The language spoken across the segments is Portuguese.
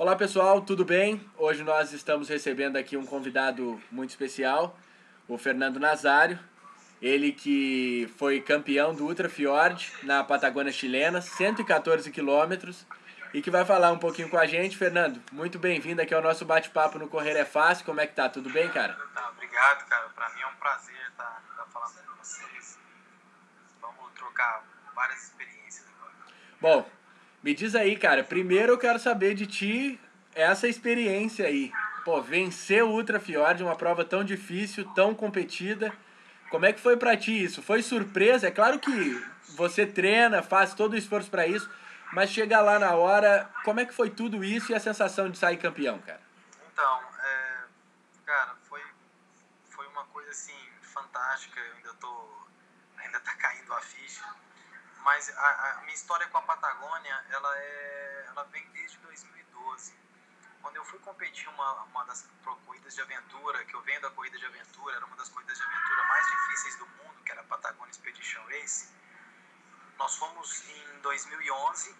Olá pessoal, tudo bem? Hoje nós estamos recebendo aqui um convidado muito especial, o Fernando Nazário. Ele que foi campeão do Ultra Fjord na Patagônia chilena, 114 quilômetros, e que vai falar um pouquinho com a gente. Fernando, muito bem-vindo aqui ao nosso bate-papo no Correr é Fácil. Como é que tá? Tudo bem, cara? Tá, obrigado, cara. Pra mim é um prazer estar falando com vocês. Vamos trocar várias experiências agora. Bom, me diz aí, cara, primeiro eu quero saber de ti essa experiência aí. Pô, vencer o Ultra Fjord, uma prova tão difícil, tão competida. Como é que foi pra ti isso? Foi surpresa? É claro que você treina, faz todo o esforço pra isso, mas chegar lá na hora, como é que foi tudo isso e a sensação de sair campeão, cara? Então, cara, foi uma coisa assim fantástica. Ainda tá caindo a ficha. Mas a minha história com a Patagônia, ela vem desde 2012. Quando eu fui competir uma das corridas de aventura, que eu venho da corrida de aventura, era uma das corridas de aventura mais difíceis do mundo, que era a Patagonia Expedition Race. Nós fomos em 2011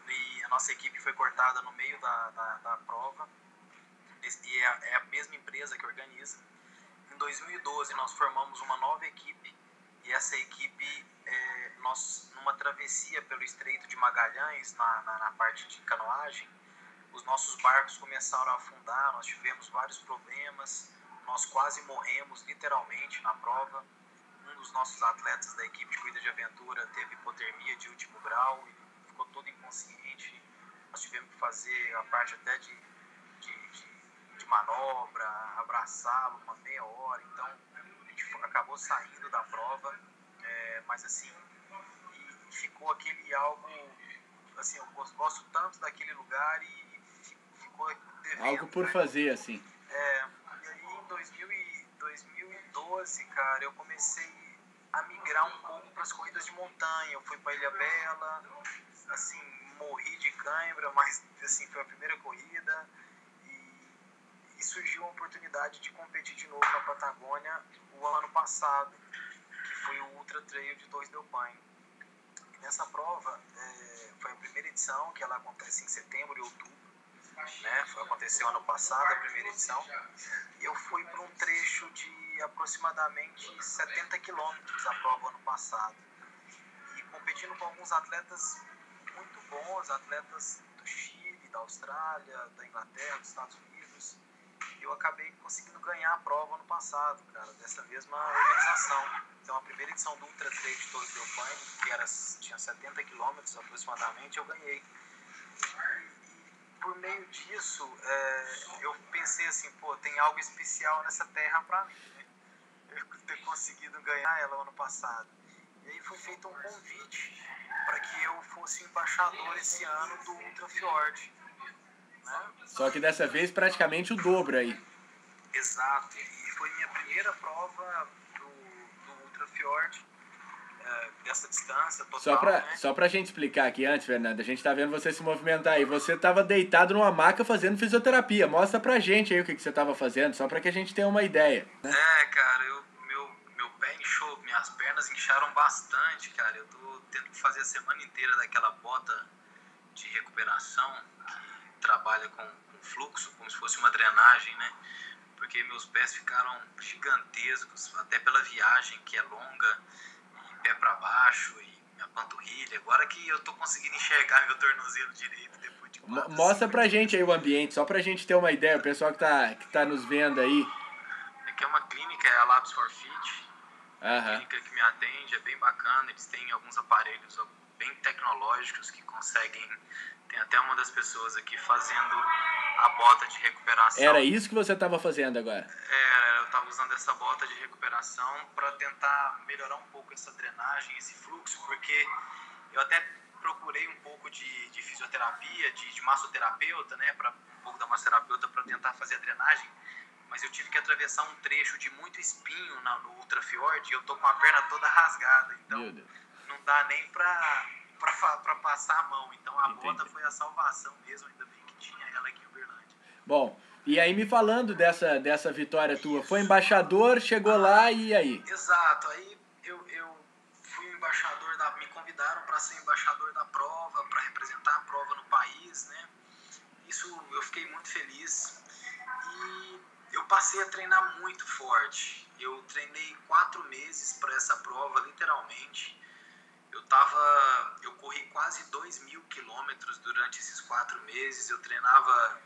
e a nossa equipe foi cortada no meio da prova, e é a mesma empresa que organiza. Em 2012 nós formamos uma nova equipe, e essa equipe, nós numa travessia pelo Estreito de Magalhães, na parte de canoagem, os nossos barcos começaram a afundar, nós tivemos vários problemas, nós quase morremos literalmente na prova. Um dos nossos atletas da equipe de corrida de aventura teve hipotermia de último grau e ficou todo inconsciente. Nós tivemos que fazer a parte até de manobra, abraçá-lo uma meia hora. Então a gente acabou saindo da prova, mas assim, e ficou aquele algo, assim, eu gosto tanto daquele lugar e ficou devendo. Algo por fazer, assim. E aí em 2012, cara, eu comecei a migrar um pouco para as corridas de montanha. Eu fui para Ilhabela, assim, morri de cãibra, mas assim, foi a primeira corrida e surgiu a oportunidade de competir de novo na Patagônia o ano passado, que foi o Ultra Trail de Torres del Paine. E nessa prova, foi a primeira edição, que ela acontece em setembro e outubro, né? Aconteceu ano passado a primeira edição, e eu fui para um trecho de aproximadamente 70 quilômetros a prova ano passado, e competindo com alguns atletas muito bons, atletas do Chile, da Austrália, da Inglaterra, dos Estados Unidos. E eu acabei conseguindo ganhar a prova ano passado, cara, dessa mesma organização. Então a primeira edição do Ultra Trail de Torres del Paine, que tinha 70 quilômetros aproximadamente, eu ganhei. Por meio disso, eu pensei assim, pô, tem algo especial nessa terra pra mim, né? Eu ter conseguido ganhar ela ano passado. E aí foi feito um convite para que eu fosse embaixador esse ano do Ultra Fjord, né? Só que dessa vez praticamente o dobro aí. Exato, e foi minha primeira prova do Ultra Fjord, dessa distância total, né? Só pra gente explicar aqui antes, Fernando, a gente tá vendo você se movimentar aí. Você tava deitado numa maca fazendo fisioterapia. Mostra pra gente aí o que você tava fazendo, só pra que a gente tenha uma ideia, né? Cara, meu pé inchou, minhas pernas incharam bastante, cara. Eu tô tendo que fazer a semana inteira daquela bota de recuperação que trabalha com fluxo, como se fosse uma drenagem, né? Porque meus pés ficaram gigantescos, até pela viagem que é longa, e pé para baixo, e minha panturrilha. Agora que eu tô conseguindo enxergar meu tornozelo direito depois de 4, Mostra pra gente aí o ambiente, só pra gente ter uma ideia, o pessoal que tá nos vendo aí. Aqui é uma clínica, é a Labs for Fit, clínica que me atende, é bem bacana. Eles têm alguns aparelhos bem tecnológicos que conseguem. Tem até uma das pessoas aqui fazendo a bota de recuperação. Era isso que você estava fazendo agora? Eu estava usando essa bota de recuperação para tentar melhorar um pouco essa drenagem, esse fluxo, porque eu até procurei um pouco de fisioterapia, de massoterapeuta, né, um pouco da massoterapeuta para tentar fazer a drenagem, mas eu tive que atravessar um trecho de muito espinho no Ultra Fjord e eu tô com a perna toda rasgada, então não dá nem para passar a mão. Então a bota foi a salvação mesmo, ainda bem que tinha ela aqui em Uberlândia. Bom, e aí me falando dessa vitória tua, foi embaixador, chegou lá e aí? Exato, aí eu fui embaixador me convidaram para ser embaixador da prova, para representar a prova no país, né? Isso eu fiquei muito feliz e eu passei a treinar muito forte. Eu treinei 4 meses para essa prova, literalmente. Eu corri quase 2.000 quilômetros durante esses 4 meses. Eu treinava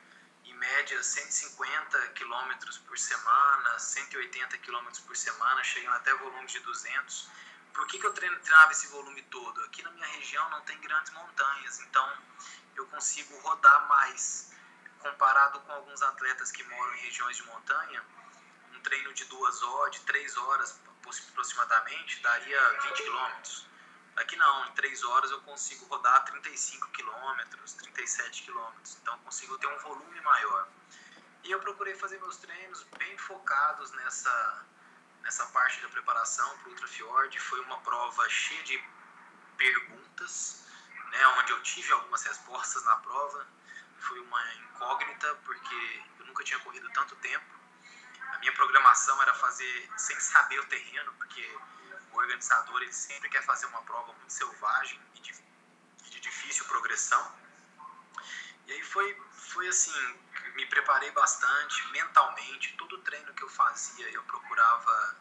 em média 150 quilômetros por semana, 180 quilômetros por semana, chegando até volume de 200. Por que eu treinava esse volume todo? Aqui na minha região não tem grandes montanhas, então eu consigo rodar mais. Comparado com alguns atletas que moram em regiões de montanha, um treino de 2 horas, de 3 horas aproximadamente, daria 20 quilômetros. Aqui não, em 3 horas eu consigo rodar 35 quilômetros, 37 quilômetros, então eu consigo ter um volume maior. E eu procurei fazer meus treinos bem focados nessa parte da preparação para o Ultra Fjord. Foi uma prova cheia de perguntas, né, onde eu tive algumas respostas na prova. Foi uma incógnita, porque eu nunca tinha corrido tanto tempo. A minha programação era fazer sem saber o terreno, porque o organizador ele sempre quer fazer uma prova muito selvagem e de difícil progressão. E aí foi assim, me preparei bastante mentalmente. Todo treino que eu fazia eu procurava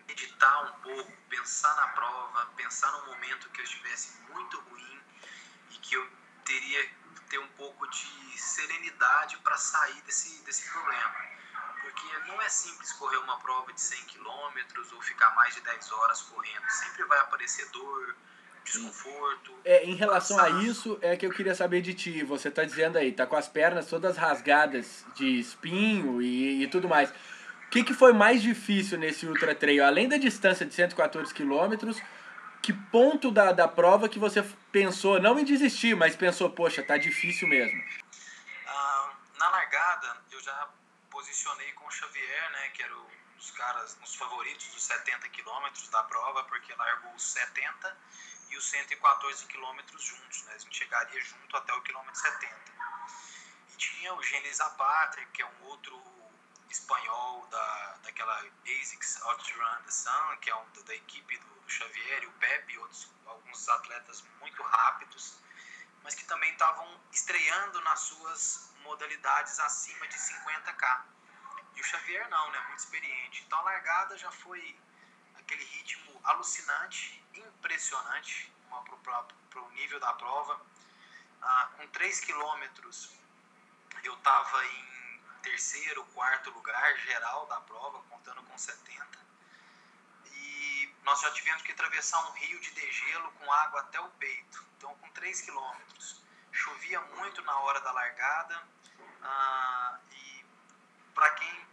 meditar um pouco, pensar na prova, pensar no momento que eu estivesse muito ruim e que eu teria que ter um pouco de serenidade para sair desse problema. Porque não é simples correr uma prova de 100 km ou ficar mais de 10 horas correndo. Sempre vai aparecer dor, desconforto. Em relação a cansaço. isso, é que eu queria saber de ti. Você tá dizendo aí, tá com as pernas todas rasgadas de espinho e tudo mais. O que foi mais difícil nesse ultra trail? Além da distância de 114 quilômetros, que ponto da prova que você pensou, não em desistir, mas pensou, poxa, tá difícil mesmo? Na largada, eu já posicionei com o Xavier, né, que era um dos caras, uns favoritos dos 70 quilômetros da prova, porque largou os 70 e os 114 quilômetros juntos, né, a gente chegaria junto até o quilômetro 70. E tinha o Genis Zapata, que é um outro espanhol daquela ASICS OutRun the Sun, que é da equipe do Xavier, e o Pepe, alguns atletas muito rápidos, mas que também estavam estreando nas suas modalidades acima de 50K. E o Xavier não, né? Muito experiente. Então a largada já foi aquele ritmo alucinante, impressionante para o nível da prova. Com 3 quilômetros eu estava em terceiro, quarto lugar geral da prova, contando com 70. E nós já tivemos que atravessar um rio de degelo com água até o peito. Então, com 3 quilômetros. Chovia muito na hora da largada. E para quem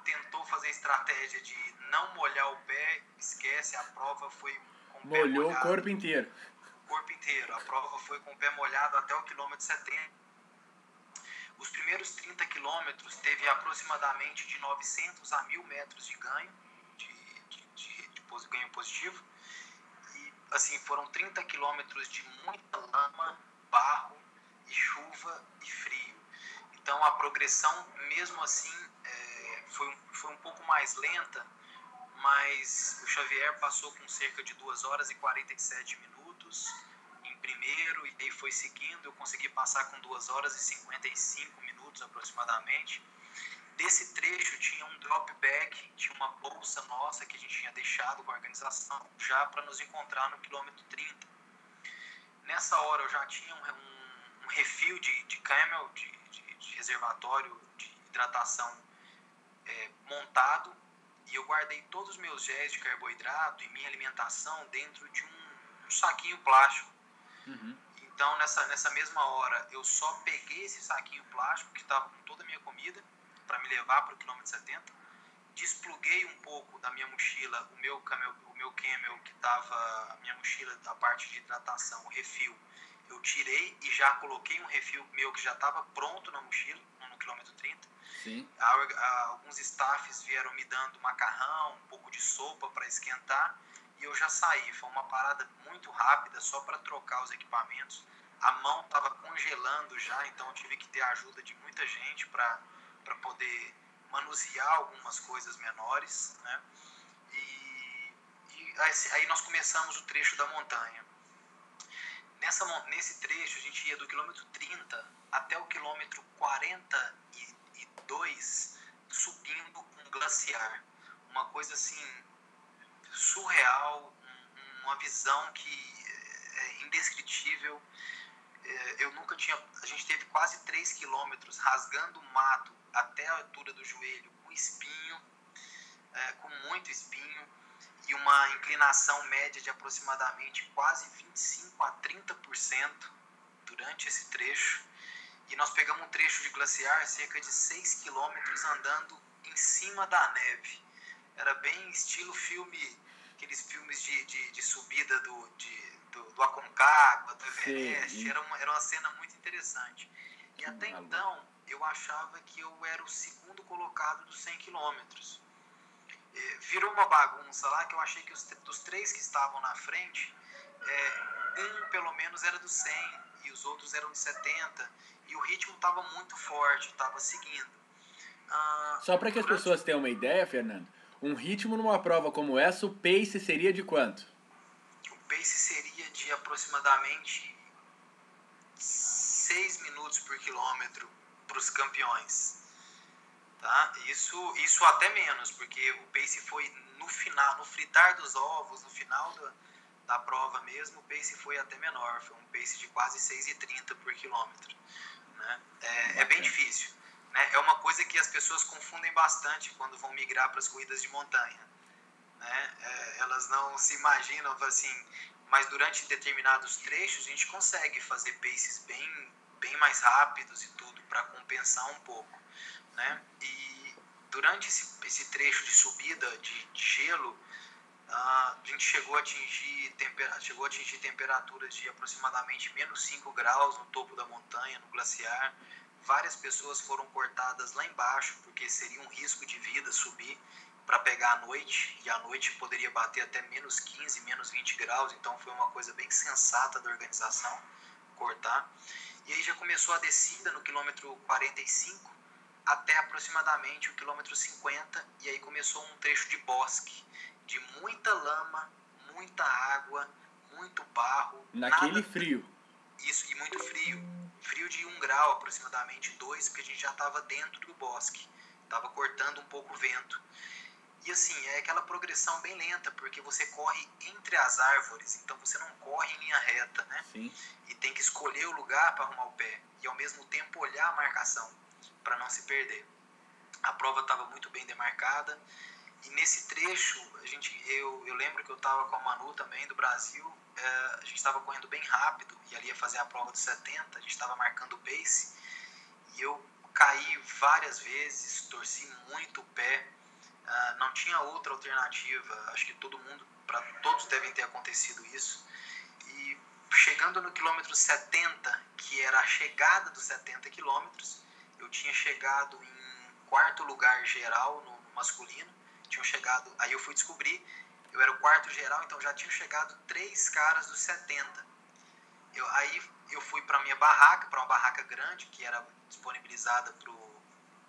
tentou fazer a estratégia de não molhar o pé, esquece, a prova foi com o pé molhado. Molhou o corpo inteiro. O corpo inteiro. A prova foi com o pé molhado até o quilômetro 70. Os primeiros 30 quilômetros teve aproximadamente de 900 a 1.000 metros de ganho, de ganho positivo. E assim, foram 30 quilômetros de muita lama, barro e chuva e frio. Então a progressão, mesmo assim, foi um pouco mais lenta, mas o Xavier passou com cerca de 2 horas e 47 minutos em primeiro, e aí foi seguindo. Eu consegui passar com 2 horas e 55 minutos aproximadamente. Desse trecho tinha um drop bag, tinha uma bolsa nossa que a gente tinha deixado com a organização já para nos encontrar no quilômetro 30. Nessa hora eu já tinha um refil de Camel, de reservatório de hidratação montado, e eu guardei todos os meus géis de carboidrato e minha alimentação dentro de um saquinho plástico. Uhum. Então nessa mesma hora eu só peguei esse saquinho plástico que estava com toda a minha comida para me levar para o quilômetro 70, despluguei um pouco da minha mochila o meu camel que estava, a minha mochila da parte de hidratação, o refil, eu tirei e já coloquei um refil meu que já estava pronto na mochila, no quilômetro 30. Sim. Alguns staffs vieram me dando macarrão, um pouco de sopa para esquentar, e eu já saí. Foi uma parada muito rápida, só para trocar os equipamentos. A mão estava congelando já, então eu tive que ter a ajuda de muita gente para poder manusear algumas coisas menores, né? E aí nós começamos o trecho da montanha. Nesse trecho a gente ia do quilômetro 30 coisa assim surreal, uma visão que é indescritível. Eu nunca tinha... A gente teve quase 3 quilômetros rasgando o mato até a altura do joelho, com espinho, com muito espinho, e uma inclinação média de aproximadamente quase 25 a 30% durante esse trecho. E nós pegamos um trecho de glaciar, cerca de 6 quilômetros, andando em cima da neve. Era bem estilo filme, aqueles filmes de subida do Aconcagua, do Everest. Era uma cena muito interessante. E até então, eu achava que eu era o segundo colocado dos 100 quilômetros. Virou uma bagunça lá, que eu achei que dos 3 que estavam na frente, um pelo menos era do 100 e os outros eram de 70, e o ritmo estava muito forte, estava seguindo. Só para que as pessoas tenham uma ideia, Fernando, um ritmo numa prova como essa, o pace seria de quanto? O pace seria de aproximadamente 6 minutos por quilômetro para os campeões. Tá? Isso até menos, porque o pace foi no final, no fritar dos ovos, no final da prova mesmo, o pace foi até menor, foi um pace de quase 6,30 por quilômetro. Né? É bem difícil. Né? É uma coisa que as pessoas confundem bastante quando vão migrar para as corridas de montanha. Né? Elas não se imaginam assim, mas durante determinados trechos a gente consegue fazer paces bem mais rápidos e tudo para compensar um pouco. Né? E durante esse trecho de subida de gelo, a gente chegou a atingir temperaturas de aproximadamente menos 5 graus no topo da montanha, no glaciar. Várias pessoas foram cortadas lá embaixo, porque seria um risco de vida subir para pegar à noite, e à noite poderia bater até menos 15, menos 20 graus, então foi uma coisa bem sensata da organização, cortar. E aí já começou a descida no quilômetro 45, até aproximadamente o quilômetro 50, e aí começou um trecho de bosque, de muita lama, muita água, muito barro. Naquele frio. Isso, e muito frio. Frio de 1 grau, aproximadamente 2, porque a gente já estava dentro do bosque. Estava cortando um pouco o vento. E assim, é aquela progressão bem lenta, porque você corre entre as árvores, então você não corre em linha reta, né? Sim. E tem que escolher o lugar para arrumar o pé. E ao mesmo tempo olhar a marcação, para não se perder. A prova estava muito bem demarcada. E nesse trecho, eu lembro que eu estava com a Manu também, do Brasil. A gente estava correndo bem rápido, e ali ia fazer a prova dos 70, a gente estava marcando o pace. E eu caí várias vezes, torci muito o pé. Não tinha outra alternativa, acho que para todos devem ter acontecido isso. E chegando no quilômetro 70, que era a chegada dos 70 quilômetros, eu tinha chegado em 4º lugar geral no masculino. Aí eu fui descobrir, eu era o 4º geral, então já tinham chegado 3 caras dos 70. Aí eu fui para minha barraca, para uma barraca grande, que era disponibilizada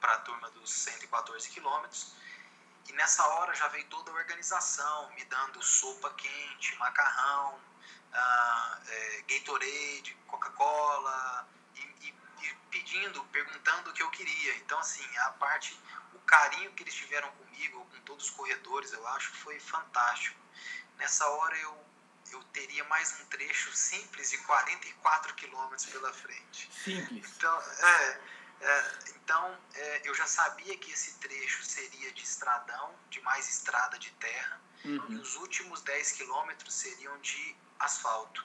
para a turma dos 114 quilômetros. E nessa hora já veio toda a organização, me dando sopa quente, macarrão, Gatorade, Coca-Cola, e perguntando o que eu queria. Então, assim, o carinho que eles tiveram comigo, com todos os corredores, eu acho, foi fantástico. Nessa hora eu teria mais um trecho simples de 44 quilômetros pela frente. Simples. Então, eu já sabia que esse trecho seria de estradão, de mais estrada de terra, e os últimos 10 quilômetros seriam de asfalto,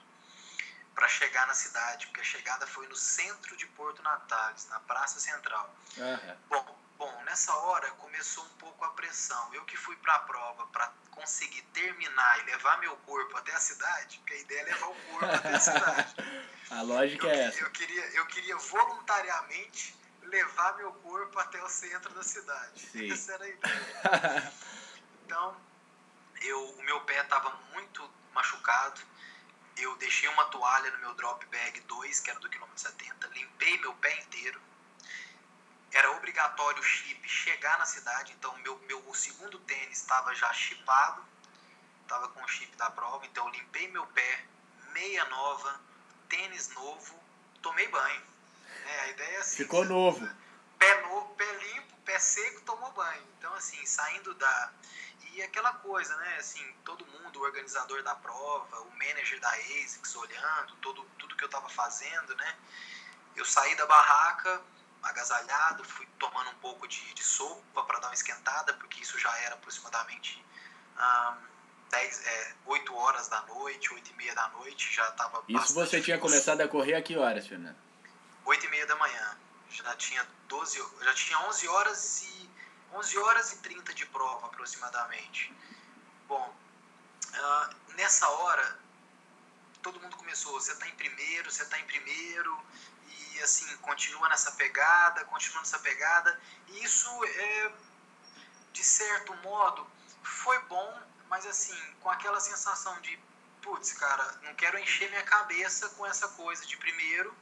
para chegar na cidade, porque a chegada foi no centro de Porto Natales, na Praça Central. Bom, nessa hora começou um pouco a pressão. Eu que fui para a prova para conseguir terminar e levar meu corpo até a cidade, porque a ideia é levar o corpo até a cidade. A lógica é essa. Eu queria voluntariamente levar meu corpo até o centro da cidade. Sim. Essa era a ideia. Então, o meu pé estava muito machucado. Eu deixei uma toalha no meu drop bag 2, que era do quilômetro 70, limpei meu pé inteiro. Era obrigatório o chip chegar na cidade, então o segundo tênis estava já chipado, estava com o chip da prova, então eu limpei meu pé, meia nova, tênis novo, tomei banho. A ideia é assim. Ficou novo. Pé limpo, pé seco, tomou banho. Então, assim, saindo E aquela coisa, né, assim, todo mundo, o organizador da prova, o manager da ASICS olhando, tudo que eu estava fazendo, né, eu saí da barraca, agasalhado, fui tomando um pouco de sopa para dar uma esquentada, porque isso já era aproximadamente 8 horas da noite, 8 e meia da noite, já estava bastante Isso você tinha começado a correr a que horas, Fernando? 8 e meia da manhã, já tinha 11 horas e 30 de prova aproximadamente. Bom, nessa hora, todo mundo começou, você está em primeiro, e assim, continua nessa pegada, e isso, de certo modo, foi bom, mas assim, com aquela sensação de, putz, cara, não quero encher minha cabeça com essa coisa de primeiro,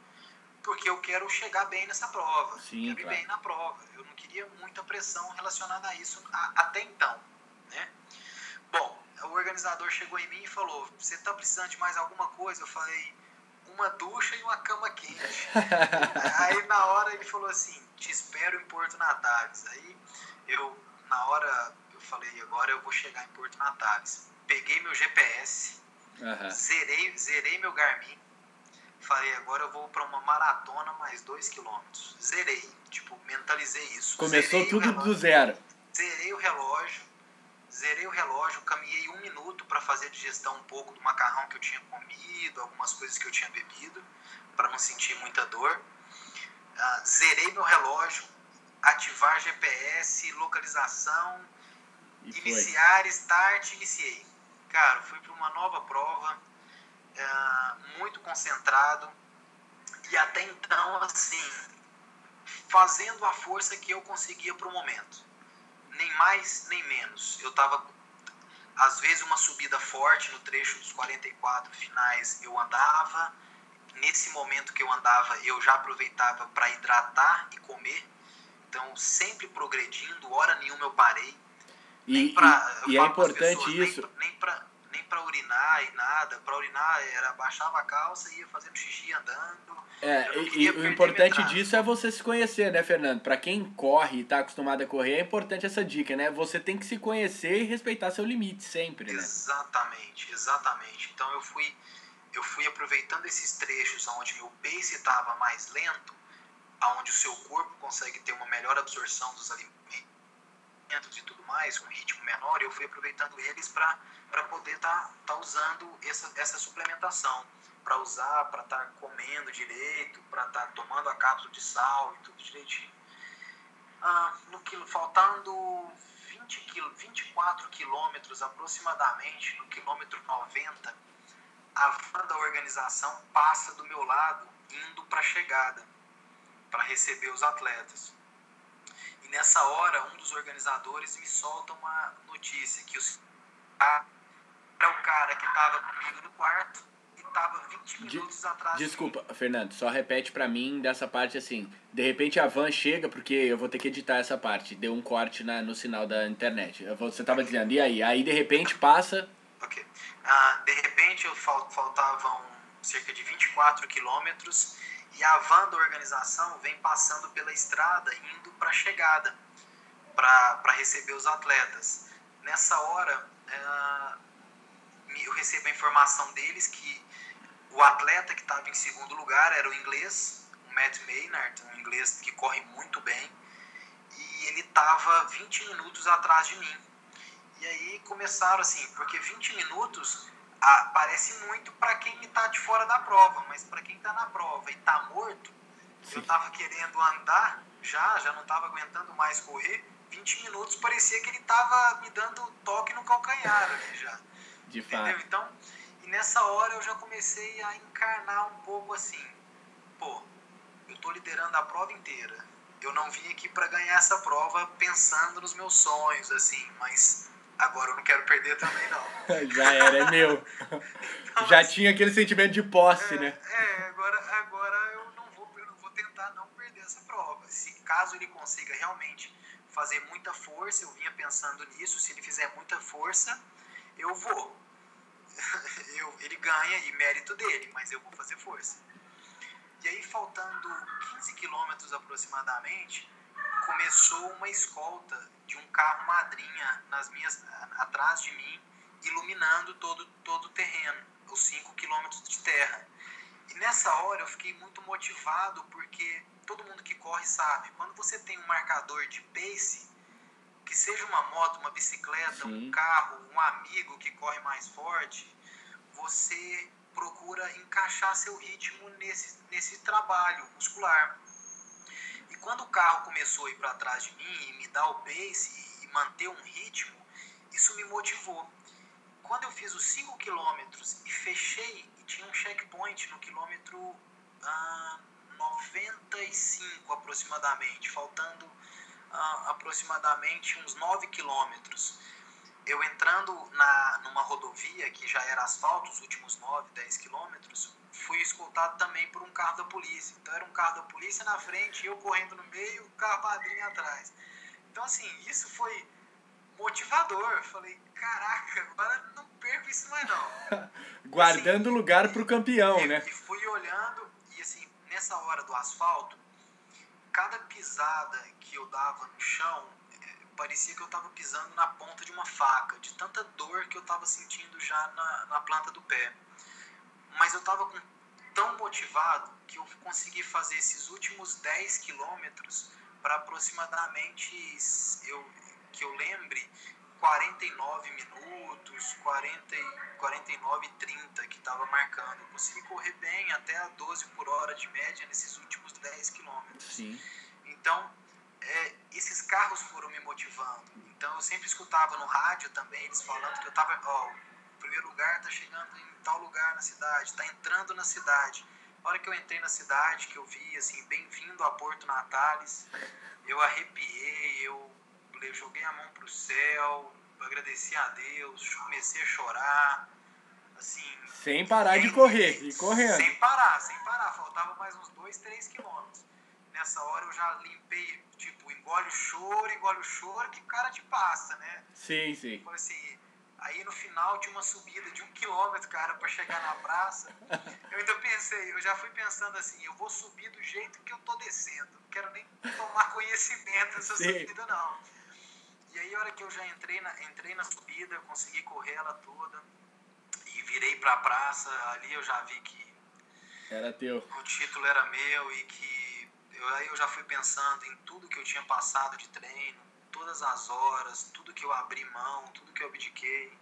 porque eu quero chegar bem nessa prova, Sim, quero ir claro. bem na prova, eu não queria muita pressão relacionada a isso até então, né? Bom, o organizador chegou em mim e falou, você está precisando de mais alguma coisa? Eu falei, uma ducha e uma cama quente. Aí na hora ele falou assim, te espero em Porto Natales. Aí na hora eu falei, agora eu vou chegar em Porto Natales. Peguei meu GPS, zerei meu Garmin, falei, agora eu vou para uma maratona mais 2 km. Zerei, tipo, mentalizei isso. Começou tudo do zero. Zerei o relógio, caminhei 1 minuto para fazer a digestão um pouco do macarrão que eu tinha comido, algumas coisas que eu tinha bebido, para não sentir muita dor. Zerei meu relógio, ativar GPS, localização, iniciar, start, iniciei. Cara, fui para uma nova prova, muito concentrado, e até então, assim, fazendo a força que eu conseguia para o momento. Nem mais, nem menos. Eu estava, às vezes, uma subida forte no trecho dos 44 finais, eu andava. Nesse momento que eu andava, eu já aproveitava para hidratar e comer. Então, sempre progredindo, hora nenhuma eu parei. E é importante pessoas, isso. Nem para urinar e nada. Para urinar, baixava a calça e ia fazendo xixi andando. E o importante disso é você se conhecer, né, Fernando? Para quem corre e tá acostumado a correr, é importante essa dica, né? Você tem que se conhecer e respeitar seu limite sempre, né? Exatamente. Então eu fui aproveitando esses trechos onde meu pace estava mais lento, onde o seu corpo consegue ter uma melhor absorção dos alimentos e tudo mais, um ritmo menor, eu fui aproveitando eles para poder estar usando essa suplementação, para estar comendo direito, para estar tomando a cápsula de sal e tudo direitinho. Faltando 24 quilômetros aproximadamente, no quilômetro 90, a van da organização passa do meu lado, indo para a chegada, para receber os atletas. E nessa hora, um dos organizadores me solta uma notícia, que era o cara que estava comigo no quarto e estava 20 minutos atrás. Desculpa, Fernando, só repete pra mim dessa parte assim. De repente a van chega, porque eu vou ter que editar essa parte. Deu um corte no sinal da internet. Você estava dizendo, e aí? Aí de repente passa... Ok. De repente faltavam cerca de 24 quilômetros e a van da organização vem passando pela estrada, indo para a chegada, para receber os atletas. Nessa hora, eu recebo a informação deles que o atleta que estava em segundo lugar era o inglês, o Matt Maynard, um inglês que corre muito bem, e ele estava 20 minutos atrás de mim. E aí começaram assim, porque 20 minutos parece muito para quem está de fora da prova, mas para quem está na prova e está morto, sim. Eu estava querendo andar, já não estava aguentando mais correr, 20 minutos parecia que ele estava me dando toque no calcanhar ali já. De entendeu? Fato. Então, e nessa hora eu já comecei a encarnar um pouco assim, eu estou liderando a prova inteira, eu não vim aqui para ganhar essa prova pensando nos meus sonhos, assim, mas... agora eu não quero perder também, não. Já era, é meu. Então, já tinha aquele sentimento de posse, né? Agora eu não vou tentar não perder essa prova. Caso ele consiga realmente fazer muita força, eu vinha pensando nisso, se ele fizer muita força, eu vou. Ele ganha e mérito dele, mas eu vou fazer força. E aí, faltando 15 quilômetros aproximadamente, começou uma escolta de um carro madrinha atrás de mim, iluminando todo o terreno, os 5 quilômetros de terra. E nessa hora eu fiquei muito motivado, porque todo mundo que corre sabe, quando você tem um marcador de pace, que seja uma moto, uma bicicleta, Sim. um carro, um amigo que corre mais forte, você procura encaixar seu ritmo nesse trabalho muscular. E quando o carro começou a ir para trás de mim e me dar o pace e manter um ritmo, isso me motivou. Quando eu fiz os 5 quilômetros e fechei, e tinha um checkpoint no quilômetro 95 aproximadamente, faltando aproximadamente uns 9 quilômetros. Eu entrando numa rodovia que já era asfalto, os últimos 9, 10 quilômetros, fui escoltado também por um carro da polícia. Então era um carro da polícia na frente, eu correndo no meio, o carro padrinho atrás. Então assim, isso foi motivador. Falei, caraca, agora não perco isso mais não. Guardando assim, lugar pro campeão, né? E fui olhando, e assim, nessa hora do asfalto, cada pisada que eu dava no chão, parecia que eu estava pisando na ponta de uma faca, de tanta dor que eu estava sentindo já na planta do pé. Mas eu estava tão motivado que eu consegui fazer esses últimos 10 quilômetros para aproximadamente, que eu lembre, 49 minutos, 49 e 30 que estava marcando. Eu consegui correr bem, até a 12 por hora de média nesses últimos 10 quilômetros. Sim. Então, esses carros foram me motivando. Então, eu sempre escutava no rádio também, eles falando que eu estava, o primeiro lugar está chegando em tal lugar na cidade, está entrando na cidade. Na hora que eu entrei na cidade, que eu vi, assim, bem-vindo a Porto Natales, eu arrepiei, eu joguei a mão pro céu, agradeci a Deus, comecei a chorar, assim... Sem parar de correr, e correndo. Sem parar, faltava mais uns 2, 3 quilômetros. Nessa hora eu já limpei, tipo, engole o choro, que o cara te passa, né? Sim, sim. Foi assim, aí no final tinha uma subida de 1 quilômetro, cara, pra chegar na praça. Eu ainda pensei, eu já fui pensando assim, eu vou subir do jeito que eu tô descendo. Não quero nem tomar conhecimento dessa subida, não. E aí, a hora que eu já entrei na subida, eu consegui correr ela toda e virei pra praça, ali eu já vi que era teu. O título era meu e que aí eu já fui pensando em tudo que eu tinha passado de treino, todas as horas, tudo que eu abri mão, tudo que eu abdiquei.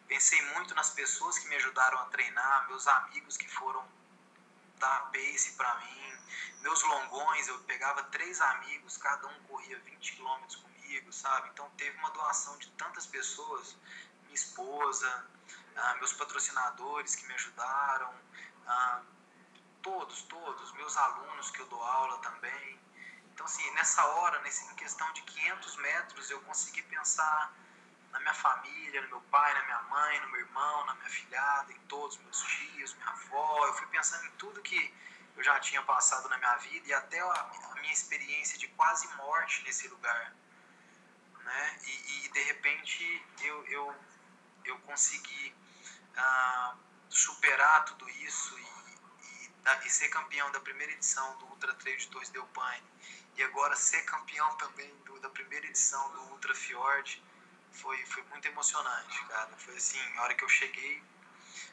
Pensei muito nas pessoas que me ajudaram a treinar, meus amigos que foram dar pace pra mim, meus longões, eu pegava 3 amigos, cada um corria 20 quilômetros comigo, sabe? Então teve uma doação de tantas pessoas, minha esposa, meus patrocinadores que me ajudaram, todos, meus alunos que eu dou aula também. Então, assim, nessa hora, em questão de 500 metros, eu consegui pensar na minha família, no meu pai, na minha mãe, no meu irmão, na minha filhada, em todos, meus tios, minha avó. Eu fui pensando em tudo que eu já tinha passado na minha vida e até a minha experiência de quase morte nesse lugar, né? E de repente, eu consegui superar tudo isso e ser campeão da primeira edição do Ultra Trail de Torres del Paine e agora ser campeão também da primeira edição do Ultra Fjord foi muito emocionante, cara. Foi assim, a hora que eu cheguei,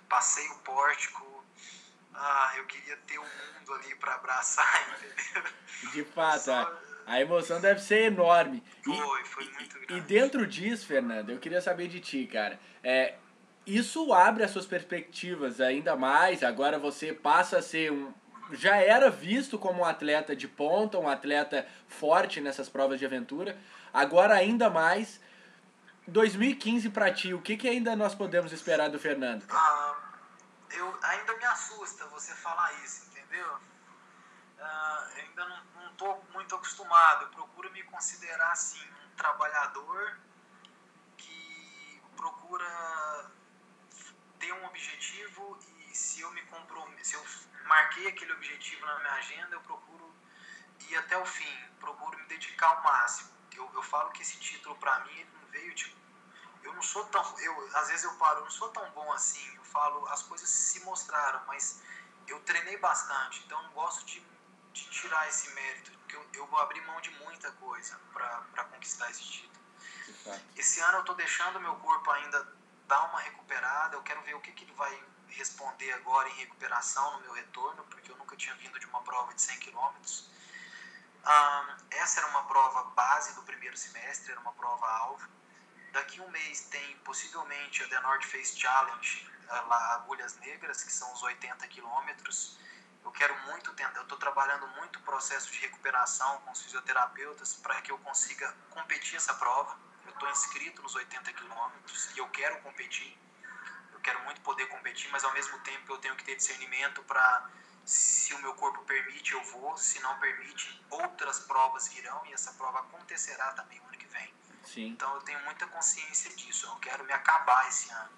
passei o pórtico, eu queria ter o mundo ali para abraçar, entendeu? De fato, a emoção deve ser enorme. Foi muito grande. E dentro disso, Fernando, eu queria saber de ti, cara. Isso abre as suas perspectivas ainda mais. Agora você passa a ser já era visto como um atleta de ponta, um atleta forte nessas provas de aventura. Agora ainda mais. 2015 pra ti, o que ainda nós podemos esperar do Fernando? Ainda me assusta você falar isso, entendeu? Ainda não estou muito acostumado. Eu procuro me considerar assim um trabalhador que procura ter um objetivo e se eu marquei aquele objetivo na minha agenda, eu procuro ir até o fim, procuro me dedicar ao máximo. Eu falo que esse título para mim ele não veio tipo, eu não sou tão, às vezes eu paro, eu não sou tão bom assim. Eu falo, as coisas se mostraram, mas eu treinei bastante, então eu não gosto de de tirar esse mérito, porque eu vou abrir mão de muita coisa para conquistar esse título. Esse ano eu tô deixando meu corpo ainda dar uma recuperada, eu quero ver o que ele vai responder agora em recuperação no meu retorno, porque eu nunca tinha vindo de uma prova de 100 km. Essa era uma prova base do primeiro semestre, era uma prova alvo. Daqui um mês tem possivelmente a The North Face Challenge, lá Agulhas Negras, que são os 80 quilômetros. Eu quero muito tentar, eu estou trabalhando muito o processo de recuperação com os fisioterapeutas para que eu consiga competir essa prova. Eu estou inscrito nos 80 quilômetros e eu quero competir. Eu quero muito poder competir, mas ao mesmo tempo eu tenho que ter discernimento para, se o meu corpo permite, eu vou. Se não permite, outras provas virão e essa prova acontecerá também o ano que vem. Sim. Então eu tenho muita consciência disso. Eu quero me acabar esse ano.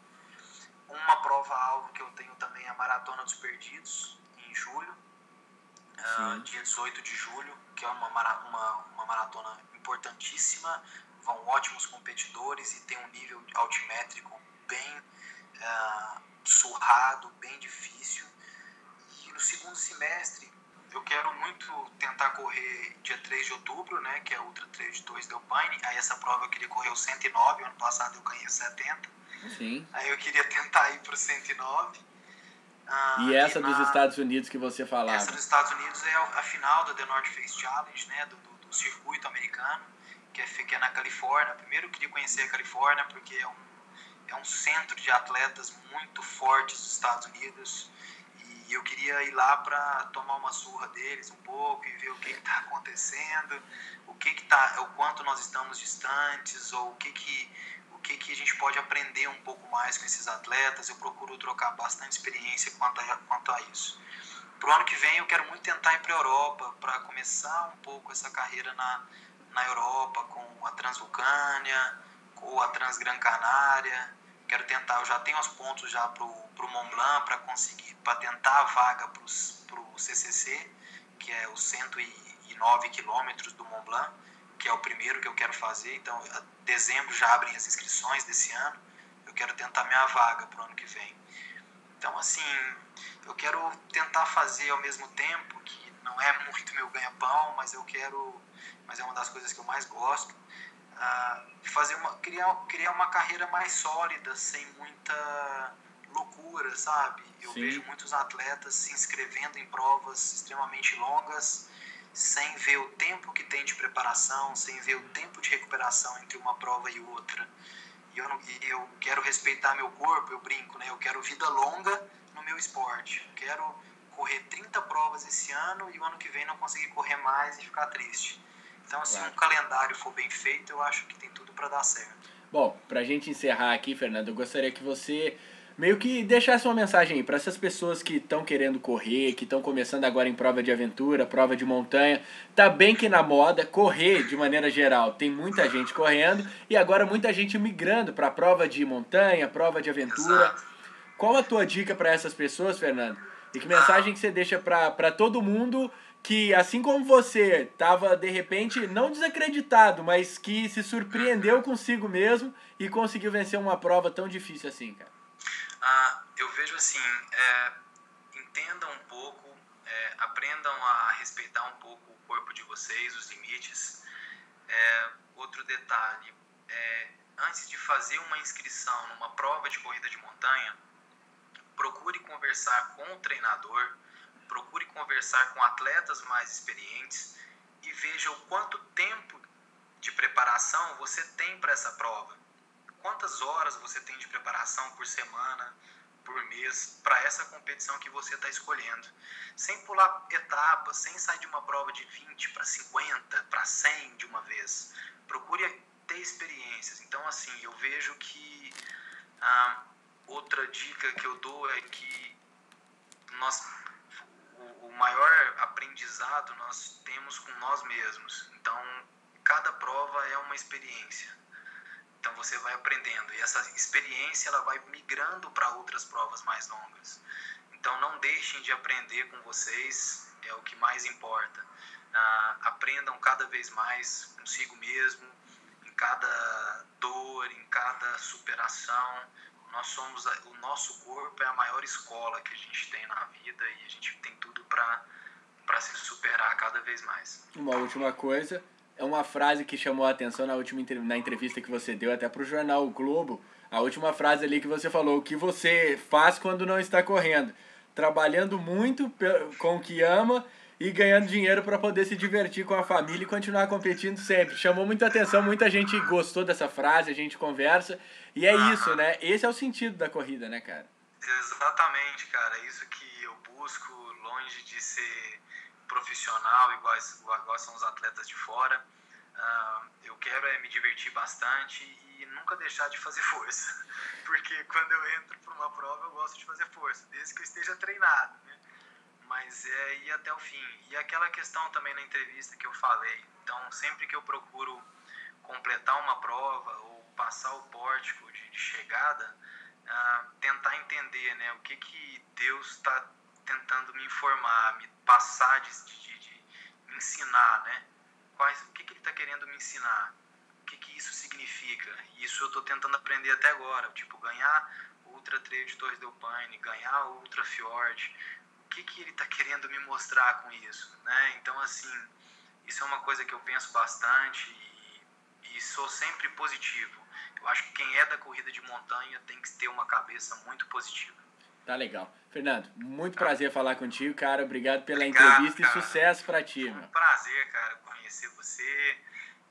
Uma prova-alvo que eu tenho também é a Maratona dos Perdidos, em julho, dia 18 de julho, que é uma maratona importantíssima. Vão ótimos competidores e tem um nível altimétrico bem surrado, bem difícil. E no segundo semestre eu quero muito tentar correr dia 3 de outubro, né, que é a Ultra Trail de Torres del Paine. Aí essa prova eu queria correr o 109, ano passado eu ganhei o 70. Sim. Aí eu queria tentar ir pro 109. E essa dos Estados Unidos que você falava? Essa dos Estados Unidos é a final da The North Face Challenge, né, do circuito americano, que é na Califórnia. Primeiro eu queria conhecer a Califórnia porque é um centro de atletas muito fortes dos Estados Unidos. E eu queria ir lá para tomar uma surra deles um pouco e ver o que está acontecendo, o quanto nós estamos distantes, ou o que a gente pode aprender um pouco mais com esses atletas. Eu procuro trocar bastante experiência quanto a isso. Pro ano que vem eu quero muito tentar ir para a Europa, para começar um pouco essa carreira na Europa, com a Transvulcânia, ou a Transgran Canária. Quero tentar, eu já tenho os pontos já pro Mont Blanc para tentar a vaga pro CCC, que é os 109 quilômetros do Mont Blanc, que é o primeiro que eu quero fazer. Então, em dezembro já abrem as inscrições desse ano. Eu quero tentar minha vaga pro ano que vem. Então, assim, eu quero tentar fazer ao mesmo tempo, que não é muito meu ganha-pão, mas é uma das coisas que eu mais gosto, criar uma carreira mais sólida, sem muita loucura, sabe? Eu vejo muitos atletas se inscrevendo em provas extremamente longas, sem ver o tempo que tem de preparação, sem ver o tempo de recuperação entre uma prova e outra. E eu quero respeitar meu corpo, eu brinco, né? Eu quero vida longa no meu esporte. Eu quero correr 30 provas esse ano e o ano que vem não conseguir correr mais e ficar triste. Então, se um calendário for bem feito, eu acho que tem tudo para dar certo. Bom, pra gente encerrar aqui, Fernando, eu gostaria que você meio que deixasse uma mensagem aí para essas pessoas que estão querendo correr, que estão começando agora em prova de aventura, prova de montanha. Tá bem que na moda, correr de maneira geral, tem muita gente correndo e agora muita gente migrando para prova de montanha, prova de aventura. Exato. Qual a tua dica para essas pessoas, Fernando? E que mensagem que você deixa para todo mundo que, assim como você, estava de repente não desacreditado, mas que se surpreendeu consigo mesmo e conseguiu vencer uma prova tão difícil assim, cara? Eu vejo assim, entendam um pouco, aprendam a respeitar um pouco o corpo de vocês, os limites. Outro detalhe, antes de fazer uma inscrição numa prova de corrida de montanha, procure conversar com o treinador, procure conversar com atletas mais experientes e veja o quanto tempo de preparação você tem para essa prova. Quantas horas você tem de preparação por semana, por mês, para essa competição que você está escolhendo. Sem pular etapas, sem sair de uma prova de 20 para 50, para 100 de uma vez. Procure ter experiências. Então, assim, eu vejo que outra dica que eu dou é que o maior aprendizado nós temos com nós mesmos. Então, cada prova é uma experiência. Então, você vai aprendendo. E essa experiência ela vai migrando para outras provas mais longas. Então, não deixem de aprender com vocês. É o que mais importa. Aprendam cada vez mais consigo mesmo, em cada dor, em cada superação. O nosso corpo é a maior escola que a gente tem na vida e a gente tem tudo para para se superar cada vez mais. Uma última coisa, é uma frase que chamou a atenção na entrevista que você deu até pro jornal O Globo. A última frase ali que você falou: o que você faz quando não está correndo? Trabalhando muito com o que ama e ganhando dinheiro para poder se divertir com a família e continuar competindo sempre. Chamou muita atenção, muita gente gostou dessa frase, a gente conversa. E é isso, né? Esse é o sentido da corrida, né, cara? Exatamente, cara. Isso que eu busco, longe de ser profissional, igual são os atletas de fora. Eu quero me divertir bastante e nunca deixar de fazer força. Porque quando eu entro para uma prova, eu gosto de fazer força, desde que eu esteja treinado, né? Mas é ir até o fim. E aquela questão também na entrevista que eu falei. Então, sempre que eu procuro completar uma prova ou passar o pórtico de chegada, tentar entender, né, o que Deus está tentando me informar, me passar, me ensinar, né? O que Ele está querendo me ensinar? O que isso significa? Isso eu estou tentando aprender até agora. Tipo, ganhar Ultra Trail de Torres del Paine, ganhar Ultra Fjord. O que Ele está querendo me mostrar com isso, né? Então, assim, isso é uma coisa que eu penso bastante e sou sempre positivo. Eu acho que quem é da corrida de montanha tem que ter uma cabeça muito positiva. Tá legal. Fernando, muito prazer falar contigo, cara. Obrigado pela Obrigado, entrevista cara. E sucesso pra ti, Foi meu. um prazer, cara, conhecer você.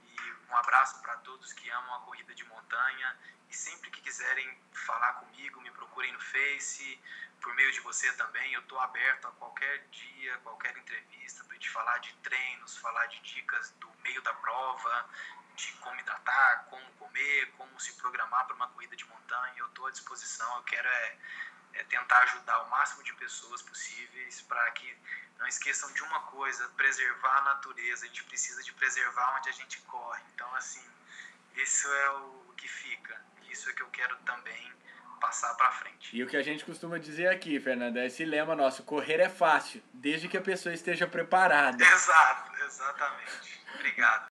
E um abraço para todos que amam a corrida de montanha. E sempre que quiserem falar comigo, me procurem no Face, por meio de você também. Eu estou aberto a qualquer dia, qualquer entrevista, para te falar de treinos, falar de dicas do meio da prova, de como hidratar, como comer, como se programar para uma corrida de montanha. Eu estou à disposição. Eu quero tentar ajudar o máximo de pessoas possíveis para que não esqueçam de uma coisa: preservar a natureza. A gente precisa de preservar onde a gente corre. Então, assim, isso é o que fica. Isso é que eu quero também passar para frente. E o que a gente costuma dizer aqui, Fernando, é esse lema nosso: correr é fácil, desde que a pessoa esteja preparada. Exato, exatamente. Obrigado.